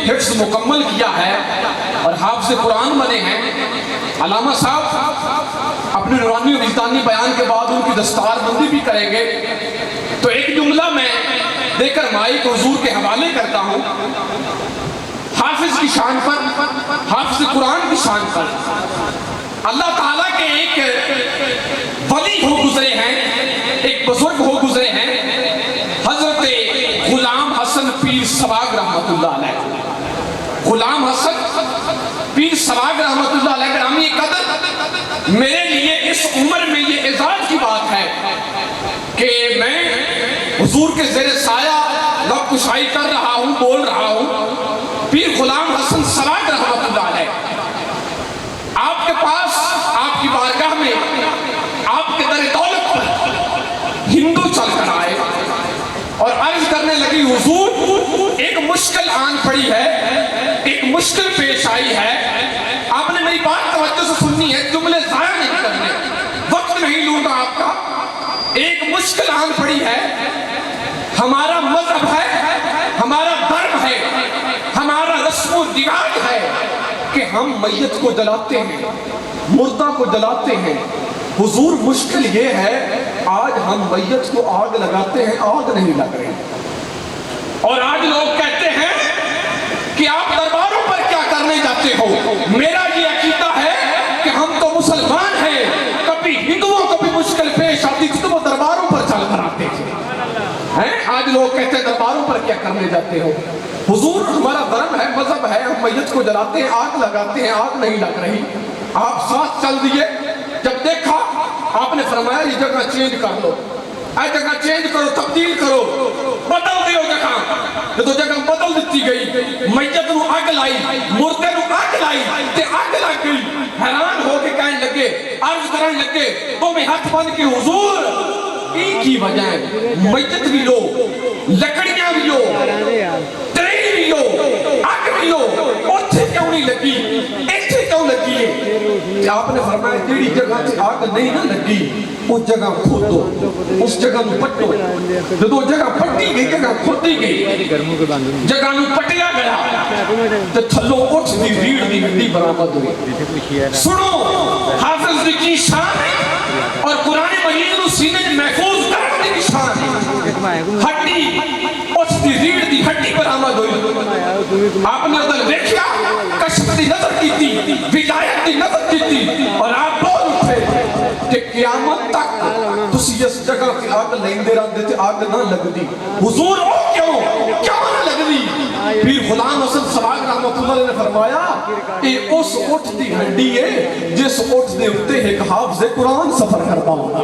حفظ مکمل کیا ہے اور حافظ قرآن بنے ہیں. علامہ صاحب اپنے نورانی و وجدانی بیان کے بعد ان کی دستار بندی بھی کریں گے. تو ایک جملہ میں دے کر مائک حضور کے حوالے کرتا ہوں. حافظ کی شان پر، حافظ قرآن کی شان پر اللہ تعالیٰ کے ایک ولی ہو گزرے ہیں، ایک بزرگ ہو گزرے ہیں، حضرت غلام حسن پیر سواگ رحمت اللہ علیہ. غلام حسن پیر سواگ رحمت اللہ علیہ گرامی قدر، میرے لیے اس عمر میں یہ اعزاز کی بات ہے کہ میں حضور کے زیر سایہ لب کشائی کر رہا ہوں، بول رہا ہوں. پیر غلام حسن سواگ رحمت اللہ علیہ آپ کے پاس، آپ کی بارگاہ میں، آپ کے در دولت پر ہندو چل کر آئے اور عرض کرنے لگی حضور ایک مشکل آن پڑی ہے، ایک مشکل پیش آئی ہے. آپ نے میری بات توجہ سے سننی ہے، جملے ضائع نہیں کرنے، وقت نہیں لوں گا آپ کا. ایک مشکل آن پڑی ہے. ہمارا مذہب ہے، ہمارا دھرم ہے، ہمارا رسم و رواج ہے کہ ہم میت کو جلاتے ہیں، مردہ کو جلاتے ہیں. حضور مشکل یہ ہے آج ہم میت کو آگ لگاتے ہیں، آگ نہیں لگ رہی. اور آج لوگ کہتے ہیں کہ آپ درباروں پر کیا کرنے جاتے ہو. میرا یہ عقیدہ ہے کہ ہم تو مسلمان ہیں، کبھی ہندوؤں کو بھی مشکل پیش آتی تھی تو وہ درباروں پر چل کر آتے تھے. آج لوگ کہتے ہیں درباروں پر کیا کرنے جاتے ہو. حضور ہمارا دھرم ہے، مذہب ہے، ہم میت کو جلاتے ہیں، آگ لگاتے ہیں، آگ نہیں لگ رہی. آپ ساتھ چل دیے. جب دیکھا آپ نے فرمایا یہ جگہ چینج کر لو، اے جگہ چینج کرو، تبدیل کرو، بدل دیو جگہ. تو جگہ بدل دیتی گئی. میت نو آگ لائی، مردے نو آگ لائی تے آگ لگ گئی. حیران ہو کے کہنے لگے، عرض کرنے لگے تو میں ہاتھ بن کے حضور ایک ہی وجہ ہے، میت بھی لو، لکڑیاں بھی لو، ٹرین بھی لو، آگ بھی لو، اوتھے کیوں نہیں لگی، ایتھے کیوں لگی ہے. آپ نے فرمایا جیڑی جگہ سے آگ نہیں نہ لگی اس جگہ کھودو، اس جگہ نو پٹو. جدو جگہ پٹی گئی، جگہ کھودی گئی، جگہ نو پٹیا گیا تو تھلو اٹھ دی ریڑھ دی ہڈی برآمد ہوئی. سنو حافظ دی کی شان اور قرآن مجید نو سینے محفوظ کرنے کی شان. ہڈی اٹھ دی ریڑھ دی ہڈی برآمد ہوئی. آپ نے ادھر دیکھیا، کشف دی نظر کی تھی، ولایت دی نظر کی تھی اور آپ بول اٹھے کہ قیامت تک تسی اس جگہ کی آگ لیندے رہندے تھے، آگ نہ لگ دی. حضور او کیوں نہ لگ دی. پھر غلام حسن سواگ رحمت اللہ نے فرمایا کہ اس اٹھ دی ہڈی ہے جس اٹھ دے اٹھتے ایک حافظ قرآن سفر کرتا ہوگا.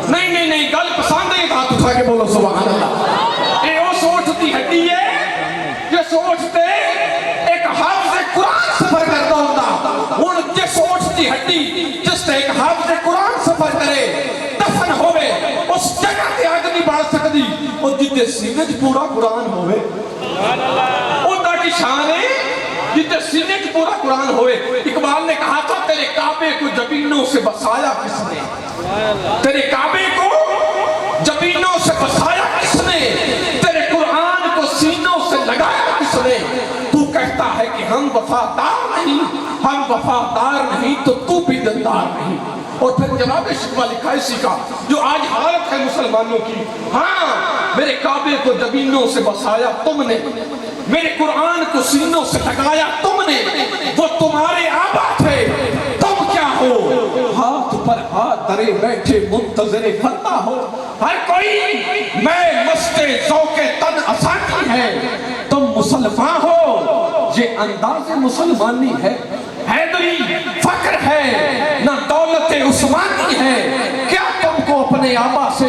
نہیں نہیں نہیں، گل پسند ہے، ہاتھ اٹھا کے بولو سبحان اللہ. اے اس اٹھ دی ہڈی ہے جس اٹھ تے ایک حافظ قرآن سفر کرتا ہوگا. ہن جس اٹھ دی ہڈی جس تے ایک حافظ قرآن سفر کرے، دفن ہوئے، اس جگہ تے آگ نہیں بڑھ سکتی. اور جتے سینے پورا قرآن ہوئے، اُنہاں کی شان ہے جتے سینے پورا قرآن ہوئے. اقبال نے کہا تھا تیرے کعبے کو جبینوں سے بسایا کس نے، تیرے کعبے کو جبینوں سے بسایا کس نے، تیرے قرآن کو سینوں سے لگایا کس نے. تو کہتا ہے کہ ہم وفادار نہیں، ہم وفادار نہیں تو تو بھی دلدار نہیں. اور پھر جواب شکوہ لکھا اسی کا جو آج حالت ہے مسلمانوں کی. ہاں میرے کعبے کو جبینوں سے بسایا تم نے، میرے قرآن کو سینوں سے لگایا تم نے. وہ تمہارے آبا تھے، تم کیا ہو؟ ہاتھ پر ہاتھ دھرے بیٹھے منتظر فتح ہو. ہر کوئی میں مست ذوق تن آسانی ہے، تم مسلمان ہو. یہ انداز مسلمانی ہے، حیدری فخر ہے، نہ دولت عثمانی ہے. کیا تم کو اپنے آبا سے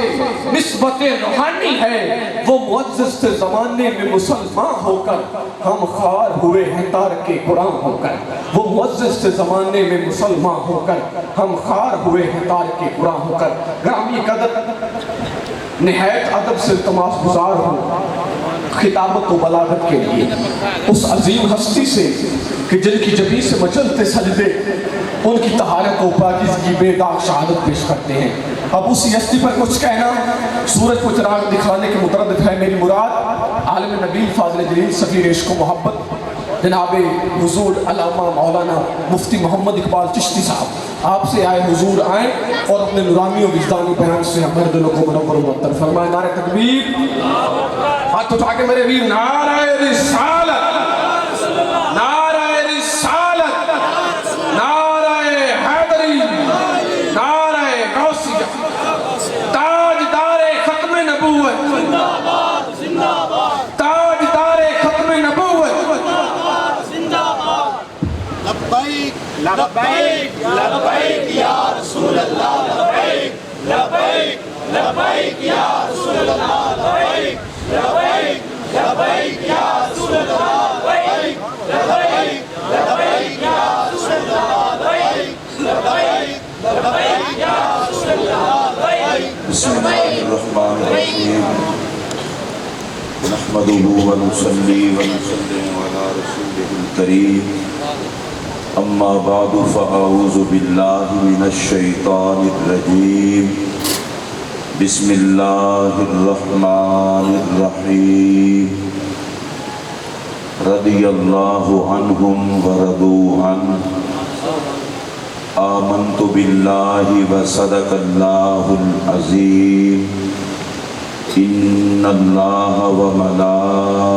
نسبت روحانی ہے؟ وہ معزز تھے زمانے میں مسلمان ہو کر، ہم خوار ہوئے ہیں تارک قرآن ہو کر. وہ معزز تھے زمانے میں مسلمان ہو کر، ہم خوار ہوئے ہیں تارک قرآن ہو کر. گرامی قدر، نہایت ادب سے التماس گزار ہوں خطابت و بلاغت کے لیے اس عظیم ہستی سے کہ جن کی جبین سے مچلتے سجدے ان کی طہارت و پاکیزگی بے داغ شہادت پیش کرتے ہیں۔ اب اسی ہستی پر کچھ کہنا سورج کو چراغ دکھانے کے مترادف ہے میری مراد عالم نبی فاضل جلیل سفیر عشق و محبت جناب حضور علامہ مولانا مفتی محمد اقبال چشتی صاحب آپ سے آئے حضور آئیں اور اپنے نورانی و وجدانی بیان سے ہمارے دلوں کو منور و معطر فرمائیں۔ نعرہ تکبیر، ہاتھ اٹھا کے میرے ویر، نعرہ رسالت، نعرہ رسالت، نعرہ حیدری، نعرہ غوثیہ، تاجدار ختم نبوت، تاجدار ختم نبوت، لبیک لبیک لبیک یا رسول اللہ، لبیک لبیک لبیک یا رسول اللہ، لبیک لبیک لبیک یا رسول اللہ، لبیک لبیک لبیک یا رسول اللہ، لبیک لبیک لبیک یا رسول اللہ، لبیک۔ بسم اللہ الرحمن الرحیم، نحمدہ ونصلی ونسلم علی رسولہ الکریم، اما بعد فاعوذ باللہ من الشیطان الرجیم، بسم اللہ الرحمن الرحیم، رضی اللہ عنہم ورضوا عنہ، آمنت باللہ وصدق اللہ العظیم، ان اللہ وملائکتہ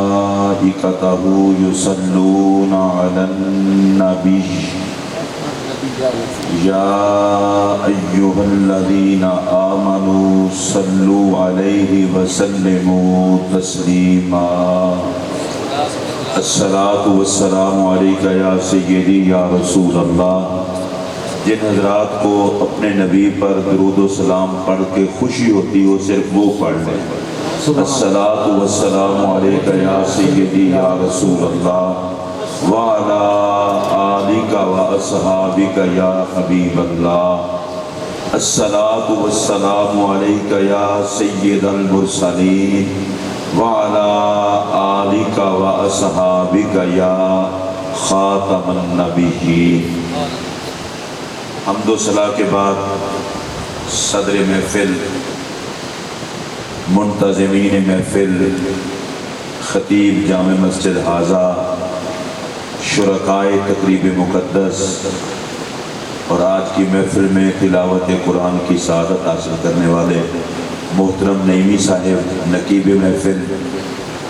یصلون علی النبی یا ایہا الذین آمنوا صلوا علیہ وسلموا تسلیما۔ الصلاۃ والسلام علیکہ یا سیدی یا رسول اللہ۔ جن حضرات کو اپنے نبی پر درود و سلام پڑھ کے خوشی ہوتی ہو صرف وہ پڑھ لیں۔ الصلاۃ والسلام علیکہ یا سیدی یا رسول اللہ وعلی آلک و اصحابک یا حبیب اللہ۔ الصلاۃ والسلام علیکہ یا سید المرسلین وعلی آلک و اصحابک یا خاتم النبیین۔ حمد و ثنا کے بعد صدر محفل، منتظمین محفل، خطیب جامع مسجد حاضہ، شرکائے تقریب مقدس اور آج کی محفل میں تلاوت قرآن کی سعادت حاصل کرنے والے محترم نعیمی صاحب نقیب محفل،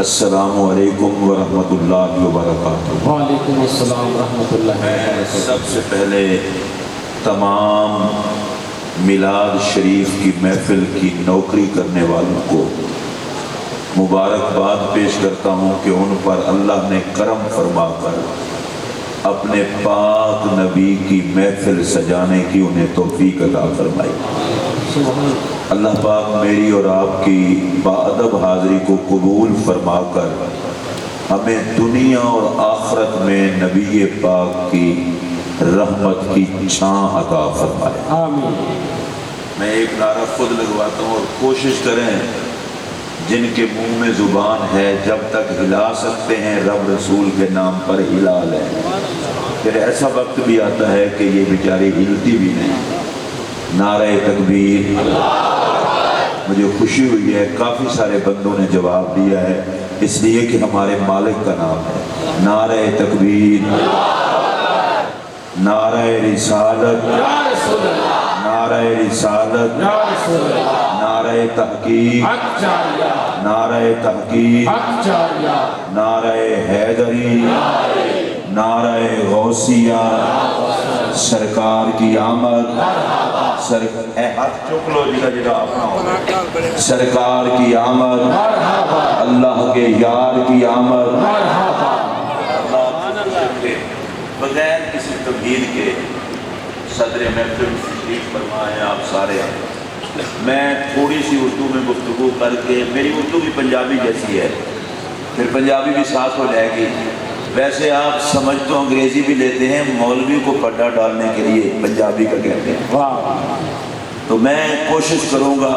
السلام علیکم ورحمۃ اللہ وبرکاتہ۔ وعلیکم السلام ورحمۃ اللہ۔ میں سب سے پہلے تمام میلاد شریف کی محفل کی نوکری کرنے والوں کو مبارکباد پیش کرتا ہوں کہ ان پر اللہ نے کرم فرما کر اپنے پاک نبی کی محفل سجانے کی انہیں توفیق عطا فرمائی۔ اللہ پاک میری اور آپ کی باادب حاضری کو قبول فرما کر ہمیں دنیا اور آخرت میں نبی پاک کی رحمت کی چھاں عطا فرمائے، آمین۔ میں ایک نعرہ خود لگواتا ہوں اور کوشش کریں جن کے منہ میں زبان ہے جب تک ہلا سکتے ہیں رب رسول کے نام پر ہلا لیں، پھر ایسا وقت بھی آتا ہے کہ یہ بیچاری ہلتی بھی نہیں۔ نعرہ تکبیر۔ مجھے خوشی ہوئی ہے کافی سارے بندوں نے جواب دیا ہے، اس لیے کہ ہمارے مالک کا نام ہے۔ نعرہ تکبیر، نعرہ رسالت، نعرہ رسالت، نعرہ تحقیق، نعرہ تحقیق، نعرہ حیدری، نعرہ غوثیہ، سرکار کی آمد، ہاتھ چک لو جگہ جگہ اپنا ہو، سرکار کی آمد، اللہ کے یار کی آمد۔ بغیر کسی تمہید کے صدر محفل تشریف فرمائے آپ سارے۔ میں تھوڑی سی اردو میں گفتگو کر کے، میری اردو بھی پنجابی جیسی ہے، پھر پنجابی بھی ساتھ ہو جائے گی۔ ویسے آپ سمجھ تو انگریزی بھی لیتے ہیں، مولوی کو پڈا ڈالنے کے لیے پنجابی کا کہتے ہیں، تو میں کوشش کروں گا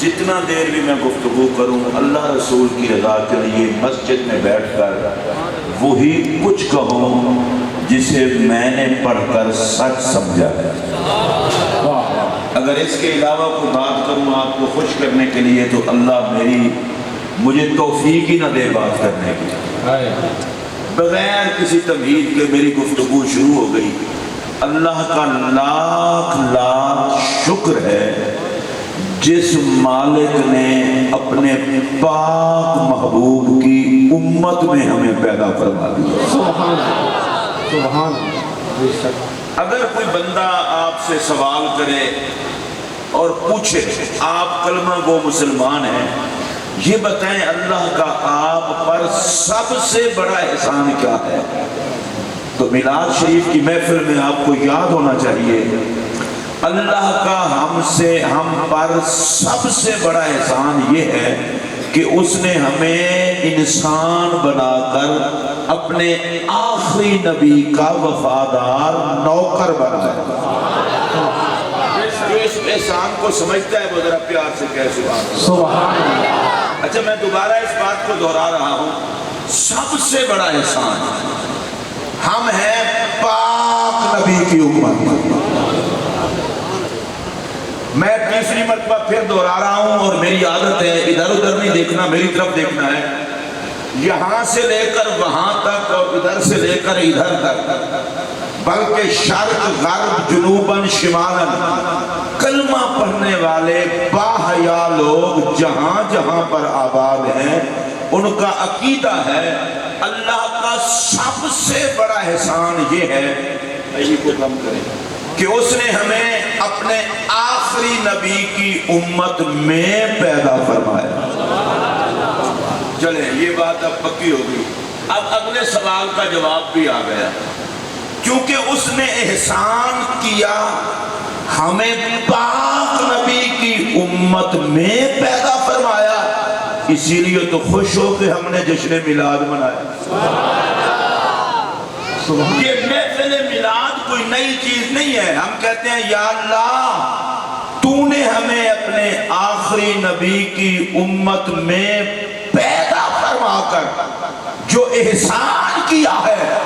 جتنا دیر بھی میں گفتگو کروں اللہ رسول کی رضا کے لیے مسجد میں بیٹھ کر وہی کچھ کہوں جسے میں نے پڑھ کر سچ سمجھا ہے۔ اگر اس کے علاوہ کوئی بات کروں آپ کو خوش کرنے کے لیے تو اللہ مجھے توفیق ہی نہ دے بات کرنے کی۔ بغیر کسی تمہید کے میری گفتگو شروع ہو گئی۔ اللہ کا لاکھ لاکھ شکر ہے جس مالک نے اپنے پاک محبوب کی امت میں ہمیں پیدا فرما دیا۔ سبحان اگر کوئی بندہ آپ سے سوال کرے اور پوچھے آپ کلمہ گو مسلمان ہیں، یہ بتائیں اللہ کا آپ پر سب سے بڑا احسان کیا ہے؟ تو میلاد شریف کی محفل میں آپ کو یاد ہونا چاہیے اللہ کا ہم پر سب سے بڑا احسان یہ ہے کہ اس نے ہمیں انسان بنا کر اپنے آخری نبی کا وفادار نوکر بنایا۔ جو اس احسان کو سمجھتا ہے وہ ذرا پیار سے کہے سبحان اللہ۔ اچھا میں دوبارہ اس بات کو دہرا رہا ہوں، سب سے بڑا احسان ہم ہیں پاک نبی کی امت۔ میں تیسری مرتبہ پھر دہرا رہا ہوں اور میری عادت ہے ادھر ادھر نہیں دیکھنا، میری طرف دیکھنا ہے، یہاں سے لے کر وہاں تک اور ادھر سے لے کر ادھر تک، بلکہ شرق غرب جنوباً شمالاً کلمہ پڑھنے والے باحیا لوگ جہاں جہاں پر آباد ہیں ان کا عقیدہ ہے اللہ کا سب سے بڑا احسان یہ ہے کہ اس نے ہمیں اپنے آخری نبی کی امت میں پیدا فرمایا۔ چلیں یہ بات اب پکی ہو گئی، اب اگلے سوال کا جواب بھی آ گیا، کیونکہ اس نے احسان کیا ہمیں پاک نبی کی امت میں پیدا فرمایا، اسی لیے تو خوش ہو کہ ہم نے جشن میلاد منایا۔ یہ محفل میلاد کوئی نئی چیز نہیں ہے، ہم کہتے ہیں یا اللہ تو نے ہمیں اپنے آخری نبی کی امت میں پیدا فرما کر جو احسان کیا ہے،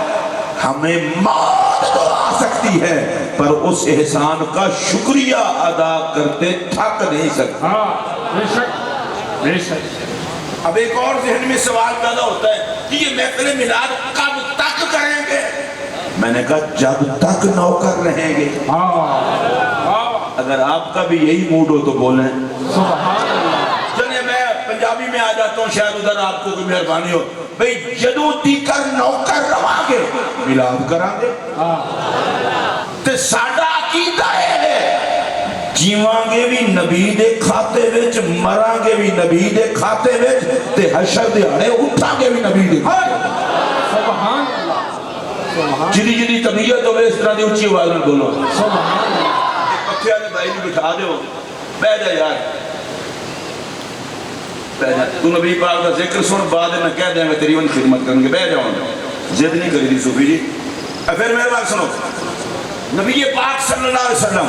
ہمیں موت تو آ سکتی ہے پر اس احسان کا شکریہ ادا کرتے تھک نہیں سکتے۔ بے شک۔ اب ایک اور ذہن میں سوال پیدا ہوتا ہے کہ یہ محفل میلاد کب تک کریں گے؟ میں نے کہا جب تک نوکر رہیں گے۔ اگر آپ کا بھی یہی موڈ ہو تو بولیں چلیں میں پنجابی میں آ جاتا ہوں، شاید ادھر آپ کو کوئی مہربانی ہو، بھئی جدوں تیکر نوکر رہاں گے میلاد کران گے۔ تے ساڈا عقیدہ ہے جیواں گے بھی نبی دے کھاتے وچ، مراں گے بھی نبی دے کھاتے وچ، تے حشر دیہاڑے اٹھاں گے بھی نبی دے کھاتے وچ۔ سبحان اللہ۔ جدی طبیعت ہوئے اس طرح دی اونچی آواز میں بولو۔ پکھے والے بھائی نے بٹھا دیو، بیٹھ جا یار، بیٹھ جا، تو نبی پاک کا ذکر سن، بعد میں کہہ دیں گے تیری ان خدمت کریں گے، بیٹھ جاؤں گے، ضد نہیں کری دی صوفی جی۔ پھر میرے بات سنو، نبی پاک صلی اللہ علیہ وسلم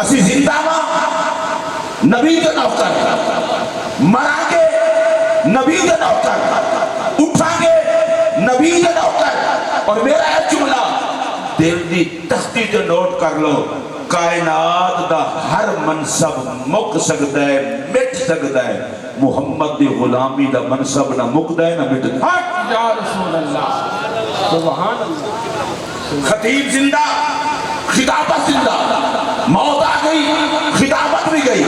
اسی زندہ ماں نبی دے نوکر، مرا کے نبی دے نوکر، اٹھا کے نبی دے نوکر، اور میرا ایک جملہ دل دی تختی تے نوٹ کر لو، کائنات دا ہر منصب مک سکتا ہے، مٹ سکتا ہے، محمد دی غلامی دا منصب نہ مکدا ہے نہ مٹدا۔ حق یا رسول اللہ، سبحان اللہ۔ خطیب زندہ، خطابت زندہ، موت آ گئی، خطابت بھی گئی،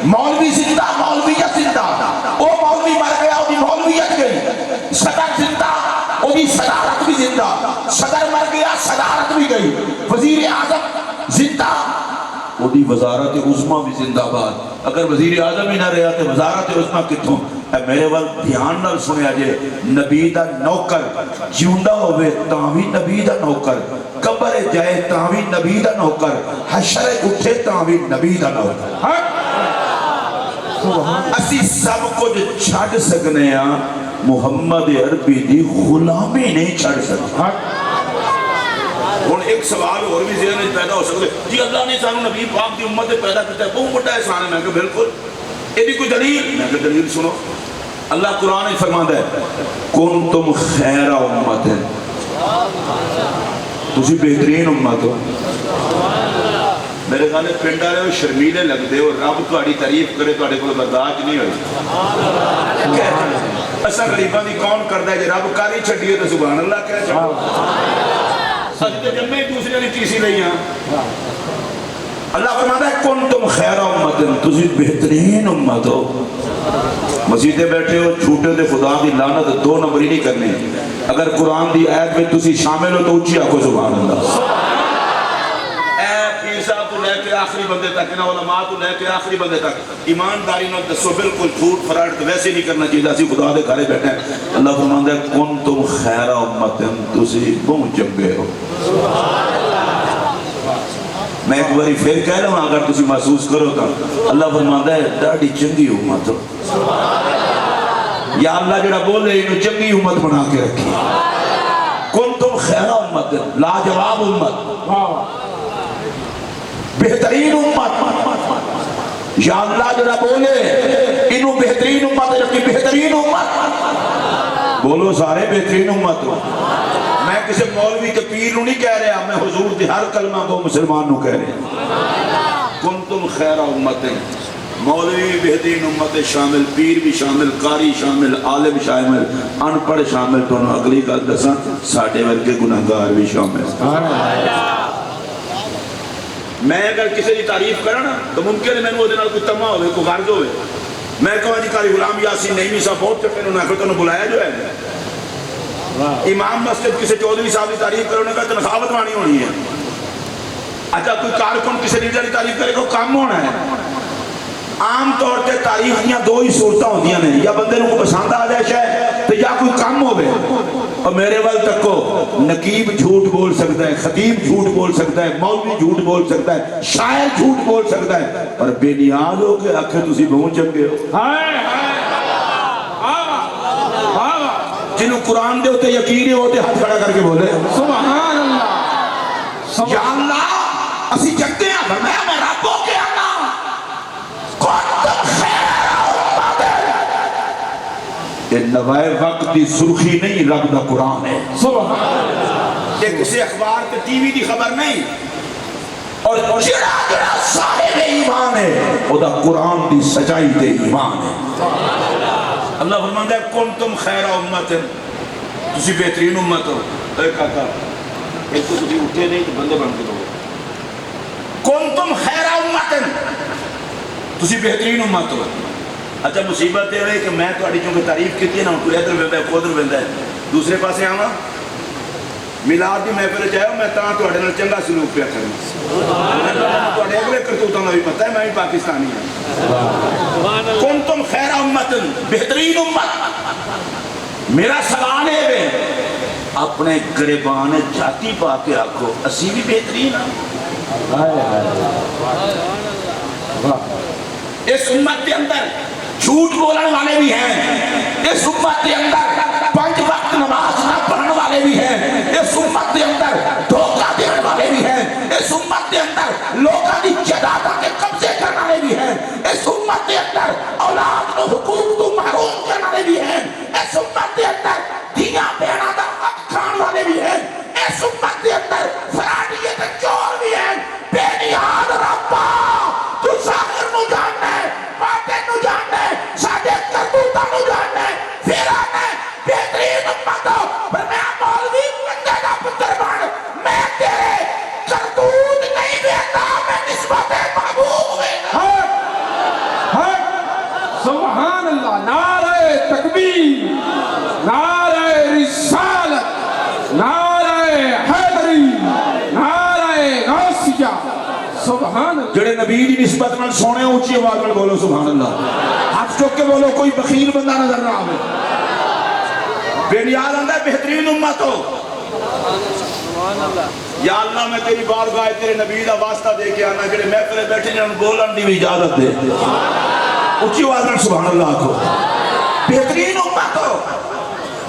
مولوی زندہ، مولویت زندہ، او مولوی مر گیا، او دی مولویت گئی، صدر زندہ، او دی صدارت بھی زندہ، صدر مر گیا، صدارت بھی گئی، وزیر اعظم زندہ، او دی وزارت عظمیٰ بھی زندہ باد۔ اگر وزیر اعظم ہی نہ رہا تو وزارت عظمیٰ کتوں؟ اے میرے وقت دھیان نہ سنیا جے، نبی دا نوکر جیوندا ہوئے تاں بھی نبی دا نوکر، قبر جائے تاں بھی نبی دا نوکر، حشر اٹھے تاں بھی نبی دا نوکر۔ اسی سب کچھ چھڑ سکنے ہیں، محمد عربی دی غلامی نہیں چھڑ سکتے۔ ہن ایک ایک سوال اور بھی ذہن میں پیدا ہو سکتا ہے جی اللہ نے سانو نبی پاک دی امت پیدا کیتا ہے بہت بڑا احسان ہے میں کہ بالکل یہ کوئی دلیل میں کہ دلیل سنو اللہ قرآن میں فرماتا ہے کنتم خیر امت تسی بہترین امت ہو میرے خیال ہے پنڈ والے ہو شرمیلے لگتے ہو رب تہاڈی تعریف کرے تہاڈے کول برداشت نہیں ہوئی اساں غریباں دی کون کردا ہے جے رب کر ہی چھڈیے تے سبحان اللہ کہہ چھڈو اج تے جمے دوسرے دی ٹیسی لئی ہاں اللہ فرماتا ہے کنتم خیر امت تسی بہترین امت ہو مسجدے بیٹھے ہو چھوٹے دے خدا دی لعنت دو نمبری نہیں کرنے اگر قرآن دی آیت میں تسی شامل ہو تو اونچی آکھو سبحان اللہ اے پیر صاحب تو لے کے آخری بندے تک نہ علماء تو لے کے آخری بندے تک ایمانداری نہ دسو بالکل جھوٹ فراڈ ویسے نہیں کرنا چاہیے اسی خدا دے گھرے بیٹھے ہیں اللہ فرماتا ہے کنتم خیر امت تسی بہت چنگے ہو میں ایک باری پھر کہہ رہا ہوں اگر تسی محسوس کرو تو اللہ فرماتا ہے ڈاڈی چنگی امت ہو یا اللہ جڑا بولے انہوں چنگی امت بنا کے رکھی کنتم خیر امت لاجواب امت بہترین امت یا اللہ جڑا بولے انہوں بہترین امت رکھی بہترین امت بولو سارے بہترین امت ہو میں کسی مولوی کے پیر نو نہیں کہہ رہا میں حضور دی ہر کلمہ کو مسلمان نو کہہ رہا کنتم خیر امت مولوی بہترین امت شامل پیر بھی شامل قاری شامل عالم شامل ان پڑھ شامل تو اگلی گل دساں ساڈے ورگے گناہگار بھی شامل میں اگر کسی کی تعریف کرا نا تو ممکن ہے میں وہ کوئی تما ہوئے کوئی غرض ہوئے میں کہوں جی قاری غلام یاسین نعیمی صاحب بہت چکے انہوں نے آخر تو بلایا جو ہے امام مسجد کسی چودھری صاحب کی تعریف کرو نے کہا تنخواہ وانی ہونی ہے اچھا کوئی کارکن کسی لیڈر کی تعریف کرے کو کام ہونا ہے عام طور پہ تعریف دیا دو ہی صورتیں ہوندیاں نے یا بندے کو پسند آ جائے شاید تو یا کوئی کم ہوئے اور میرے وال تک کو نقیب جھوٹ بول سکتا ہے خطیب جھوٹ بول سکتا ہے مولوی جھوٹ بول سکتا ہے شاعر جھوٹ بول سکتا ہے اور بے نیاز ہو کہ آخر تسی بہت چنگے ہو جنہوں قرآن دے ہوتے یقین ہوتے ہاتھ کھڑا کر کے بولے سبحان اللہ یا اللہ اسی جگتے ہیں فرمایا میں رب ہو کے آنا کنتم خیر امت یہ نوائے وقت دی سرخی نہیں رب دا قرآن ہے سبحان اللہ یہ کسی اخبار تے ٹی وی دی خبر نہیں اور جڑا جڑا صاحب ایمان ہے وہ دا قرآن دی سچائی تے ایمان ہے اللہ فرماتا ہے کنتم خیر امت تسی بہترین امت ہو اے کاکا ایک تو تسی اٹھے نہیں تو بندے بن کے دو کنتم خیر امت تسی بہترین امت ہو اچھا مصیبت یہ ہے کہ میں تہاڈی چونکہ تعریف کی ہے نا کوئی ادھر ویندا ہے کوئی ادھر ویندا ہے دوسرے پاسے آواں میلاد دی محفل جاؤ میں تاں تہاڈے نال چنگا سلوک پیا کرنا تہاڈے اگلے کرتوتاں دا بھی پتہ ہے میں بھی پاکستانی ہوں کنتم خیر امت بہترین امت میرا سوال ہے اپنے گریبان جاتی پا کے آکھو اسی بھی بہترین ہیں اس امت کے اندر جھوٹ بولن والے بھی ہیں اس امت کے اندر 5 وقت نماز نہ پڑھنے والے بھی ہیں اس امت کے اندر دھوکہ دینے والے بھی ہیں اس امت کے اندر لوگوں کی جائیدادوں کے قبضے کرنے والے بھی ہیں اس امت کے اندر اولاد کو حقوق تو محروم کرنے والے بھی ہیں اس امت کے اندر دھیاں بہنوں کا حق کھانے والے بھی ہیں اس امت کے اندر فراڈیت چور بھی ہیں بے نیاز ربا تو ظاہر نو جاننا ہے باطن نو جاننا ہے ساڈے کرتوتاں نو جاننا ہے پھر آنا ہے بہترین امت ہو پر میں مولوی بندے دا پتر بن میں تیرے کرتوت نہیں دیتا میں نسبت محبوب دیتا سبحان اللہ نعرہ تکبیر نعرہ رسالت نعرہ حیدری نعرہ غوثیہ سبحان اللہ جڑے نبی دی نسبت میں سونے اونچی آواز میں بولو سبحان اللہ ہاتھ چوک کے بولو کوئی بخیل بندہ نظر نہ آوے بے نیاز آندہ ہے بہترین امت ہو یا اللہ میں تیری بارگاہ تیرے نبی دا واسطہ دے کے آنا جڑے محفلے بیٹھے جنہوں بولن دی بھی اجازت دے اونچی آواز میں سبحان اللہ کو بہترین امت ہو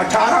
18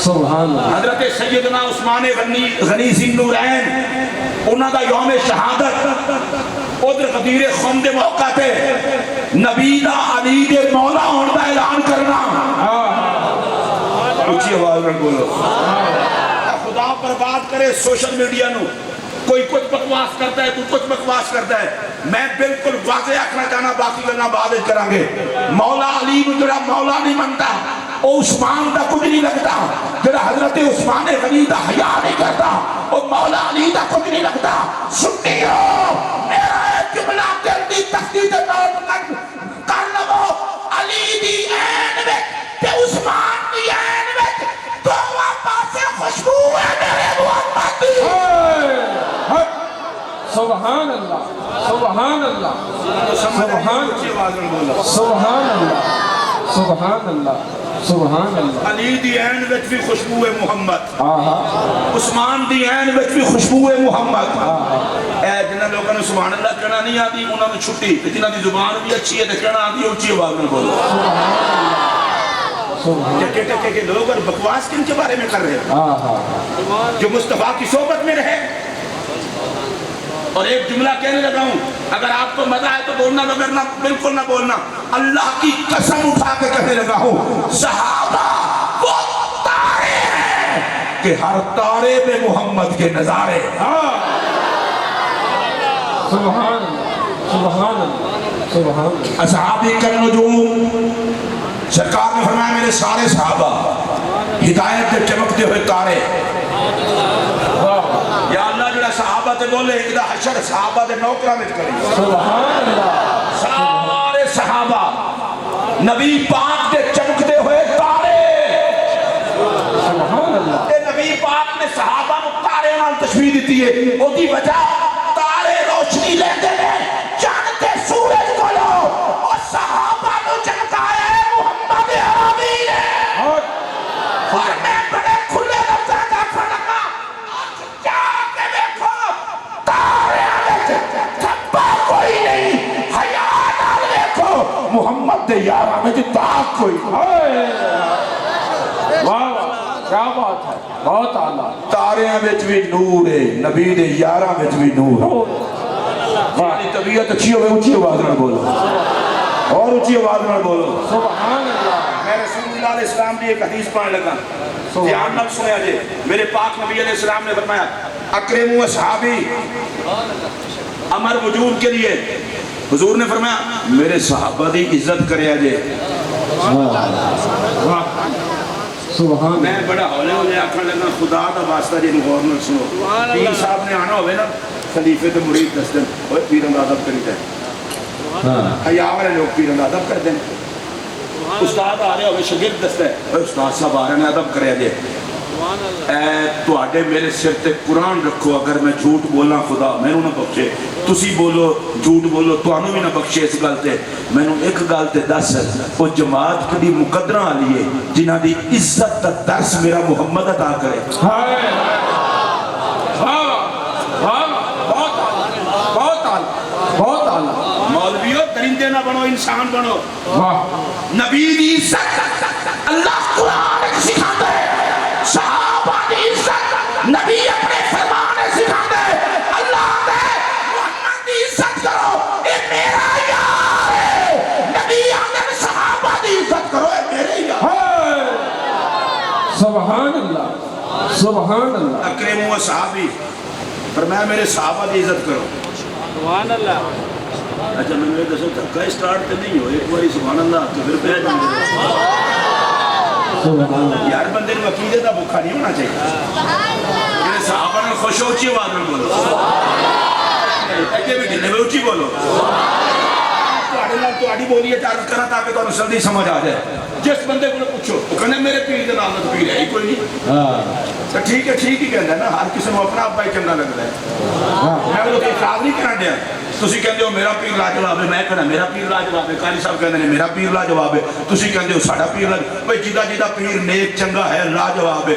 سبحان اللہ حضرت سیدنا عثمان غنی سنگھ نورین انہوں دا یوم شہادت ادھر غدیر خم دے موقع تے نبی دا علی دے مولا ہون دا اعلان کرنا اچھی آواز میں بولو خدا برباد کرے سوشل میڈیا نو کوئی کچھ بکواس کرتا ہے کوئی کچھ بکواس کرتا ہے میں بالکل واضح آکھنا چاہنا باقی کرنا بعد کریں گے مولا علی نو جڑا مولا نہیں منتا او عثمان دا کچھ نہیں لگتا جڑا حضرت عثمان غنی دا حیا نہیں کرتا او مولا علی دا کچھ نہیں لگتا سنیو میرا ایک جملہ دل دی تختی تے نوٹ کر لو علی دی عین وچ تے عثمان دی عین وچ دونوں پاسے خوشبو ہے میرے محمد دی سبحان اللہ سبحان اللہ سبحان سبحان اللہ سبحان اللہ سبحان اللہ علی دی عین وچ بھی خوشبو ہے محمد عثمان دی عین وچ بھی خوشبو ہے محمد اے جنہاں لوگاں نے سبحان اللہ کہنا نہیں آتی انہاں نے چھٹی جنہاں دی زبان بھی اچھی ہے تے کہنا آتی اونچی آواز میں بولو ٹکے ٹکے کے لوگ اور بکواس کن کے بارے میں کر رہے ہیں جو مصطفیٰ کی صحبت میں رہے اور ایک جملہ کہنے لگا ہوں اگر آپ کو مزہ ہے تو بولنا مگر نہ بالکل نہ بولنا اللہ کی قسم اٹھا کے کہنے لگا ہوں صحابہ وہ تارے ہیں کہ ہر تارے میں محمد کے نظارے سبحان سبحان سبحان اصحابی کا نجوم سرکار نے فرمایا میرے سارے صحابہ ہدایت کے چمکتے ہوئے تارے یا اللہ جڑا صحابہ تے بولے ادا حشر صحابہ دے نوکرہ میں کریں سبحان اللہ سارے صحابہ نبی پاک دے چمکتے ہوئے تارے سبحان اللہ تے نبی پاک نے صحابہ نو تارے نال تشبیہ دیتی ہے او دی وجہ تارے روشنی لیندے ہیں چاند تے سورج کو لو اور صحابہ نو چمکایا ہے محمد عربی نے اور میں بڑے کھلے لفظاں دا کھڑا محمد دے یارہ میں جو داغ کوئی واہ کیا بات ہے بہت اعلیٰ تاریاں وچ بھی نور ہے نبی دے یارہ وچ بھی نور ہے یعنی طبیعت اچھی ہوئے اونچی آواز نہ بولو اور اونچی آواز نہ بولو سبحان اللہ میں رسول اللہ علیہ السلام کی ایک حدیث پڑھنے لگا دھیان نہ سنیا جے میرے پاک نبی علیہ السلام نے فرمایا اکرموا اصحابی امر وجود کے لیے حضور نے فرمایا میرے صحابہ دی عزت کریا جے سبحان میں بڑا ہولے ہولے آکھن لگا خدا دا واسطہ جی غور نال سنو پیر صاحب نے آنا ہوئے نا خلیفے تے مرید دس دن اوے پیراں دا ادب کریدا ہے حیا والے لوگ پیراں دا ادب کردے ہیں استاد آ رہے ہوئے شاگرد دستا ہے اوے استاد صاحب آ رہے ہیں ادب کریا جے اے تواڈے میرے سر تے قرآن رکھو اگر میں جھوٹ بولا خدا مینوں نہ بخشے تسی بولو جھوٹ بولو تانوں بھی نہ بخشے اس گل تے مینوں ایک گل تے دس او جماعت کدی مقدراں والی ہے جنہاں دی عزت دا درس میرا محمد عطا کرے بہت اعلیٰ مولویوں درندے نہ بنو انسان بنو نبی دی عزت اللہ قرآن سکھاتا ہے صحابہ دی عزت نبی اپنے فرمان سکھاتا ہے اللہ دے محمد دی عزت کرو اے میرا یار ہے نبی آدھے صحابہ دی عزت کرو اے میرے یار سبحان اللہ سبحان اللہ اکرموا صحابی فرمایا میرے صحابہ دی عزت کرو سبحان اللہ اچھا میں نے دسو دھکا سٹارٹ تے نہیں ہو ایک باری سبحان اللہ تو پھر پہ جاندے یار بندے نو عقیدے دا بھوکا نہیں ہونا چاہیے میرے صحابہ نے خوش ہو اونچی آواز میں بولو اگے بھی گنے اونچی بولو تواڈے نال تواڈی بولی عرض کراں تاکہ تانوں جلدی سمجھ آ جائے جس بندے کو پوچھو وہ کہنے میرے پیر دے نال تو پیر ہے ہی کوئی نہیں تو ٹھیک ہی کہندا ہے نا ہر کسی نو اپنا ابا ہی چنگا لگدا ہے میں وہ اعتراض نہیں کرن دیا ਤੁਸੀਂ ਕਹਿੰਦੇ ਹੋ ਮੇਰਾ ਪੀਰ ਲਾਜਵਾਬ ਹੈ, ਮੈਂ ਕਹਿੰਦਾ ਮੇਰਾ ਪੀਰ ਲਾਜਵਾਬ ਹੈ, ਕਾਰੀ ਸਾਹਿਬ ਕਹਿੰਦੇ ਨੇ ਮੇਰਾ ਪੀਰ ਲਾਜਵਾਬ ਹੈ, ਤੁਸੀਂ ਕਹਿੰਦੇ ਹੋ ਸਾਡਾ ਪੀਰ ਲਾਜਵਾਬ। ਭਾਈ ਜਿਹਦਾ ਪੀਰ ਨੇਕ ਚੰਗਾ ਹੈ ਲਾਜਵਾਬ ਹੈ,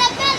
90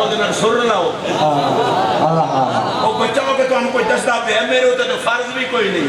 ਉਹਦੇ ਨਾਲ ਸੁਰ ਲਾਓ। ਉਹ ਬੱਚਾ ਹੋ ਕੇ ਤੁਹਾਨੂੰ ਕੋਈ ਦੱਸਦਾ ਪਿਆ, ਮੇਰੇ ਉੱਤੇ ਤਾਂ ਫਰਜ਼ ਵੀ ਕੋਈ ਨਹੀਂ,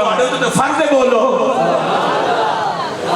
ਤੁਹਾਡੇ ਉੱਤੇ ਤਾਂ ਫਰਜ਼ ਹੈ ਬੋਲੋ।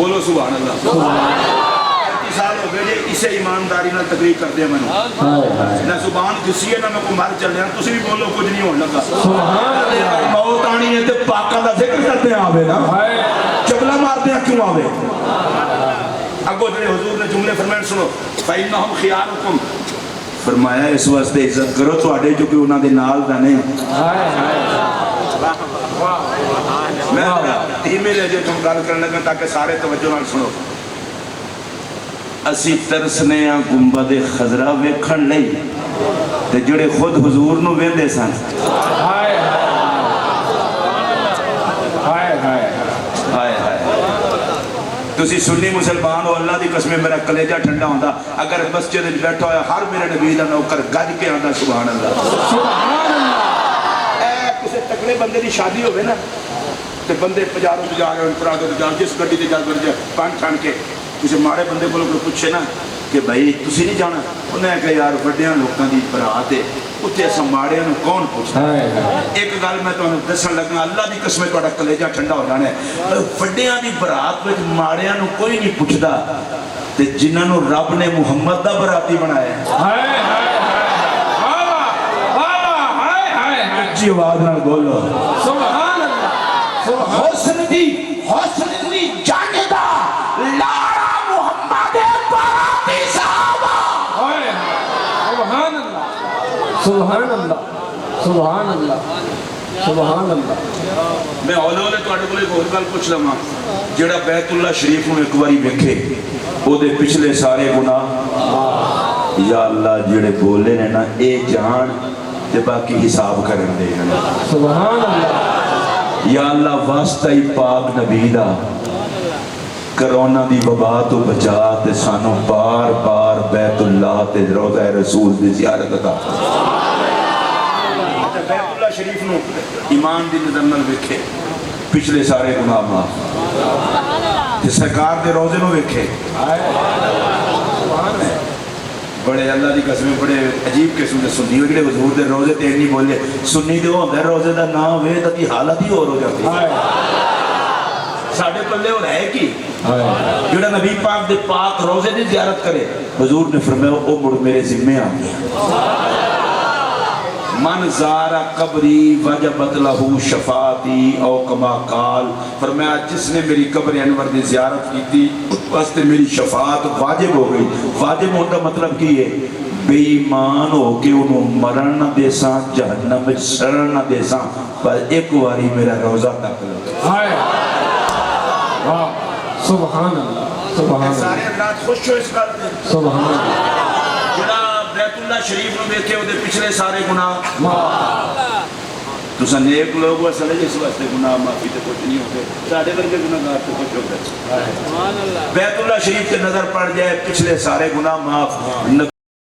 بولو سبحان اللہ 35 سال ہو گئے جی اسے ایمانداری نال تقریر کرتے ہیں میں نہ زبان کسی ہے نہ میں کو مر چلے ہیں تسی بھی بولو کچھ نہیں ہونے لگا موت آنی ہے تے پاکاں دا ذکر کرتے ہیں آوے نا چبلا مارتے ہیں کیوں آوے اگو جڑے حضور نے جملے فرمائے سنو فَإِنَّهُمْ خِيَارُكُمْ فرمایا اس واسطے عزت کرو تواڈے جو کہ انہاں دے نال دا نہیں میں دھیمے لہجے تم گل کرنے لگا تاکہ سارے توجہ نال سنو اسی ترسنے ہاں گنبد خضرا ویکھن لئی تے جڑے خود حضور نو ویندے سن ہائے تسی سنی مسلمان ہو اللہ دی قسم میرا کلیجہ ٹھنڈا ہوندا اگر مسجد وچ بیٹھا ہویا ہر میرے نبی دا نوکر گج کے آندا سبحان اللہ اے کسے تکڑے بندے دی شادی ہوے نا تے بندے پجاروں تے جا رہے پراڈو تے جا جس گڈی تے جا کر پان ٹھان کے کسی ماڑے بندے کو پوچھے نا کہ بھائی تسی نہیں جانا انہیں کہا یار وڈیاں لوکاں دی برات ہے اتنے اساں ماڑیاں نوں کون پوچھتا ایک گل میں تانوں دسن لگا اللہ دی قسم تہاڈا کلیجہ ٹھنڈا ہو جانا ہے وڈیاں دی برات وچ ماڑیاں نوں کوئی نہیں پوچھدا تے جنہاں نوں رب نے محمد دا براتی بنایا اچھی آواز نال بولو سبحان اللہ حسن دی جاندا لارا محمد براتی صحابہ سبحان اللہ سبحان اللہ سبحان اللہ سبحان اللہ میں ہولے ہولے تواڈے کول ایک ہور گل پوچھ لواں جڑا بیت اللہ شریف نوں ایک واری ویکھے او دے پچھلے سارے گناہ یا اللہ جڑے بولے نے نا اے جان تے باقی حساب کرن دے سبحان اللہ یا اللہ واسطہ ہی پاک نبی دا کرونا دی وبا تو بچا تے سانو بار بار بیت اللہ تے روضہ رسول دی زیارت عطا بیت اللہ شریف نو ایمان دی نظر نال ویکھے پچھلے سارے گناہ معاف تے سرکار دے روضے نو ویکھے بڑے اللہ دی قسم بڑے عجیب قسم دے سنی ہوئے جڑے حضور دے روضے تے نہیں بولے سنی دے ہوندا روضے دا نام ہوئے تے حالت ہی اور ہو جاتی ساڈے پلے اور ہے کی جڑا نبی پاک دے پاک روضے دی زیارت کرے حضور نے فرمایا او مڑ میرے ذمہ آ گیا من زار قبری وجبت لہو شفاعتی او کما قال فرمایا جس نے میری قبر انور دی زیارت کی تھی اس واسطے میری شفاعت واجب ہو گئی واجب ہونے کا مطلب کی ہے بے ایمان ہو کے انہوں مرن نہ دے ساں جہنم میں سرن نہ دے ساں پر ایک واری میرا روزہ تک لگا سبحان اللہ سبحان اللہ سارے حضرات خوش ہو اس بات میں سبحان اللہ جڑا بیت اللہ شریف میں دیکھے وہ دے پچھلے سارے گناہ تو سن نیک لوگ وہ سلے اس واسطے گناہ معافی تے کچھ نہیں ہوتے ساڑھے ورگے گناہگار تو کچھ ہو گئے بیت اللہ شریف کے نظر پڑ جائے پچھلے سارے گناہ معاف